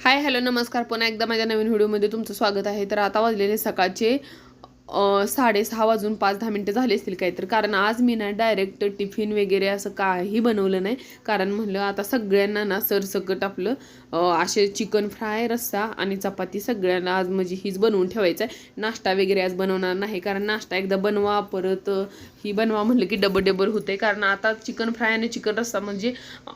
Hi hello नमस्कार. पुन्हा एकदा माझ्या नवीन व्हिडिओमध्ये तुमचं स्वागत आहे. तर आता वाजलेले सकाळचे 6:30 वाजून 5-10 मिनटं झाले असतील काही. तर कारण आज मी ना डायरेक्ट टिफिन वगैरे असं काही बनवलं नाही. कारण म्हणलं आता सगळ्यांना ना सरसकट आपलं असे चिकन फ्राय, रस्सा आणि चपाती सगळ्यांना आज म्हणजे हीच बनवून ठेवायचं आहे. नाश्ता वगैरे आज बनवणार नाही, कारण नाश्ता एकदा बनवा परत ही बनवा म्हणलं की डबल डबल होते. कारण आता चिकन फ्राय आणि चिकन रस्सा म्हणजे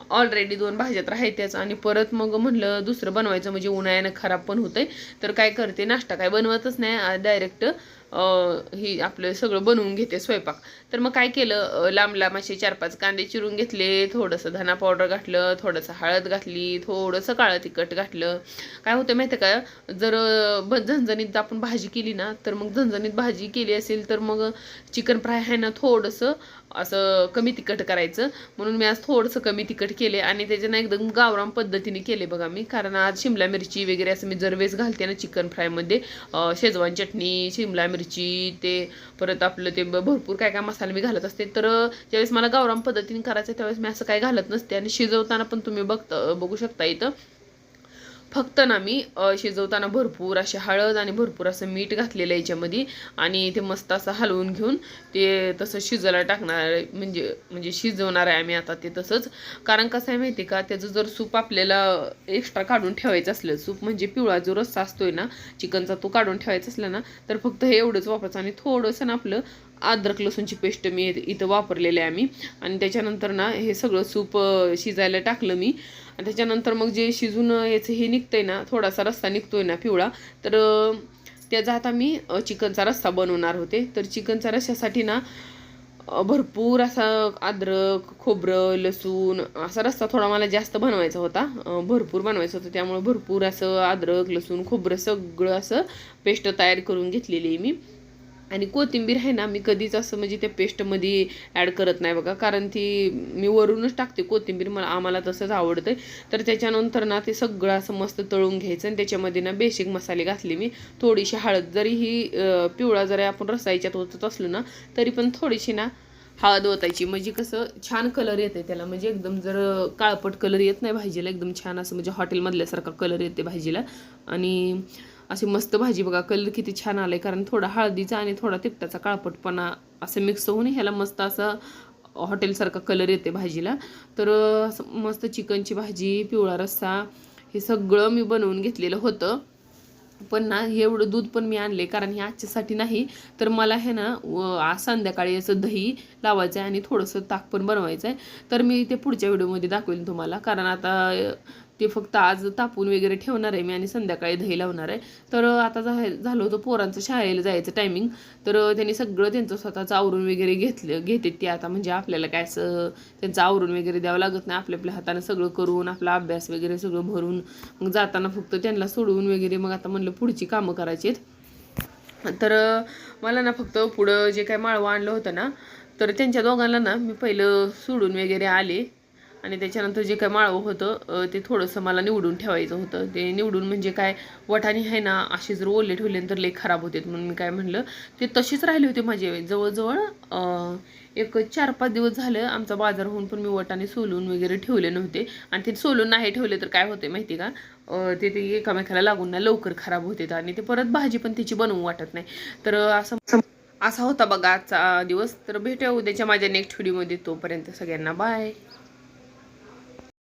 ऑलरेडी 2 भाज्यात राहत्याच आणि परत मग म्हणलं दुसरं बनवायचं म्हणजे उन्हाळ्यानं खराब पण होतंय. तर काय करते, नाश्ता काय बनवतच नाही, डायरेक्ट ही आपलं सगळं बनवून घेते स्वयंपाक. तर मग काय केलं, लांब लांब असे 4-5 कांदे चिरून घेतले, थोडंसं धना पावडर घातलं, थोडंसं हळद घातली, थोडंसं काळं तिखट घातलं. काय होतं माहिती आहे का, जर झणझणीत आपण भाजी केली ना, तर मग झणझणीत भाजी केली असेल तर मग चिकन फ्राय आहे ना थोडंसं असं कमी तिखट करायचं. म्हणून मी आज थोडंसं कमी तिखट केले आणि त्याच्यानं एकदम गावराम पद्धतीने केले बघा मी. कारण आज शिमला मिरची वगैरे असं मी दरवेळेस घालते ना चिकन फ्रायमध्ये, शेजवान चटणी, शिमला मिरची, ते परत आपलं ते भरपूर काय काय मसाले मी घालत असते. तर ज्यावेळेस मला गावराम पद्धतीने करायचं त्यावेळेस मी असं काय घालत नसते. आणि शिजवताना पण तुम्ही बघू शकता इथं फक्त ना मी शिजवताना भरपूर अशी हळद आणि भरपूर असं मीठ घातलेलं आहे याच्यामध्ये. आणि ते मस्त असं हलवून घेऊन ते तसं शिजायला टाकणार आहे, म्हणजे शिजवणार आहे आम्ही आता ते तसंच. कारण कसं आहे माहिती का, त्याचं जर सूप आपल्याला एक्स्ट्रा काढून ठेवायचं असलं, सूप म्हणजे पिवळा जो रस्सा असतोय ना चिकनचा, तो काढून ठेवायचा असला ना, तर फक्त हे एवढंच वापरायचं. आणि थोडंसं ना आपलं अद्रक लसूणची पेस्ट मी इथं वापरलेली आहे आम्ही. आणि त्याच्यानंतर ना हे सगळं सूप शिजायला टाकलं मी. आणि त्याच्यानंतर मग जे शिजून याचं हे निघतंय ना, थोडासा रस्सा निघतोय ना पिवळा, तर त्याचा आता मी चिकनचा रस्सा बनवणार होते. तर चिकनच्या रस्स्यासाठी ना भरपूर असा अद्रक, खोबरं, लसूण असा रस्सा थोडा मला जास्त बनवायचा होता, भरपूर बनवायचं होतं. त्यामुळे भरपूर असं अद्रक, लसूण, खोबरं सगळं असं पेस्ट तयार करून घेतलेली आहे मी. आणि कोथिंबीर आहे ना, मी कधीच असं म्हणजे त्या पेस्टमध्ये ॲड करत नाही बघा, कारण ती मी वरूनच टाकते कोथिंबीर, आम्हाला तसंच आवडतं. तर त्याच्यानंतर ना ते सगळं असं मस्त तळून घ्यायचं. आणि त्याच्यामध्ये ना बेसिक मसाले घातले मी, थोडीशी हळद. जरी ही पिवळा जरी आपण रस्सा याच्यात ओतत असलो ना, तरी पण थोडीशी ना हळद ओतायची, म्हणजे कसं छान कलर येते त्याला. म्हणजे एकदम जर काळपट कलर येत नाही भाजीला, एकदम छान असं म्हणजे हॉटेलमधल्यासारखा कलर येते भाजीला. आणि अशी मस्त भाजी बघा, कलर किती छान आलाय, कारण थोडा हळदीचा आणि थोडा तिखटाचा काळपटपणा असं मिक्स होऊन ह्याला मस्त असं हॉटेलसारखा कलर येते भाजीला. तर मस्त चिकनची भाजी, पिवळा रस्सा हे सगळं मी बनवून घेतलेलं होतं. पण ना एवढं दूध पण मी आणले, कारण हे आजच्यासाठी नाही, तर मला हे ना आज संध्याकाळी असं दही लावायचं आहे आणि थोडंसं ताक पण बनवायचं आहे. तर मी ते पुढच्या व्हिडिओमध्ये दाखवेन तुम्हाला. कारण आता ते फक्त आज तापून वगैरे ठेवणार आहे मी आणि संध्याकाळी दही लावणार आहे. तर आता झालं होतं पोरांचं शाळेला जायचं टायमिंग, तर त्यांनी सगळं त्यांचं स्वतःचं आवरून वगैरे घेते ते आता. म्हणजे आपल्याला काय असं त्यांचं आवरून वगैरे द्यावं लागत नाही, आपल्या हाताने सगळं करून आपला अभ्यास वगैरे सगळं भरून मग जाताना फक्त त्यांना सोडवून वगैरे मग आता म्हणलं पुढची कामं करायची आहेत. तर मला ना फक्त पुढं जे काय माळवं आणलं होतं ना, तर त्यांच्या दोघांना ना मी पहिलं सोडून वगैरे आले. आणि त्याच्यानंतर जे काय माळवं होतं ते थोडंसं मला निवडून ठेवायचं होतं. ते निवडून म्हणजे काय, वटाणे आहे ना असे जर ओले ठेवले तर लई खराब होते. म्हणून मी काय म्हणलं, ते तसेच राहिले होते माझे जवळजवळ एक 4-5 दिवस झालं आमचा बाजार होऊन, पण मी वटाणे सोलून वगैरे ठेवले नव्हते. आणि ते सोलून नाही ठेवले तर काय होते माहिती का, ते एकामेकाला लागून ना लवकर खराब होते आणि ते परत भाजी पण त्याची बनवू वाटत नाही. तर असा होता बघा आजचा दिवस. तर भेटूया उद्याच्या माझ्या नेक्स्ट व्हिडिओमध्ये. तोपर्यंत सगळ्यांना बाय.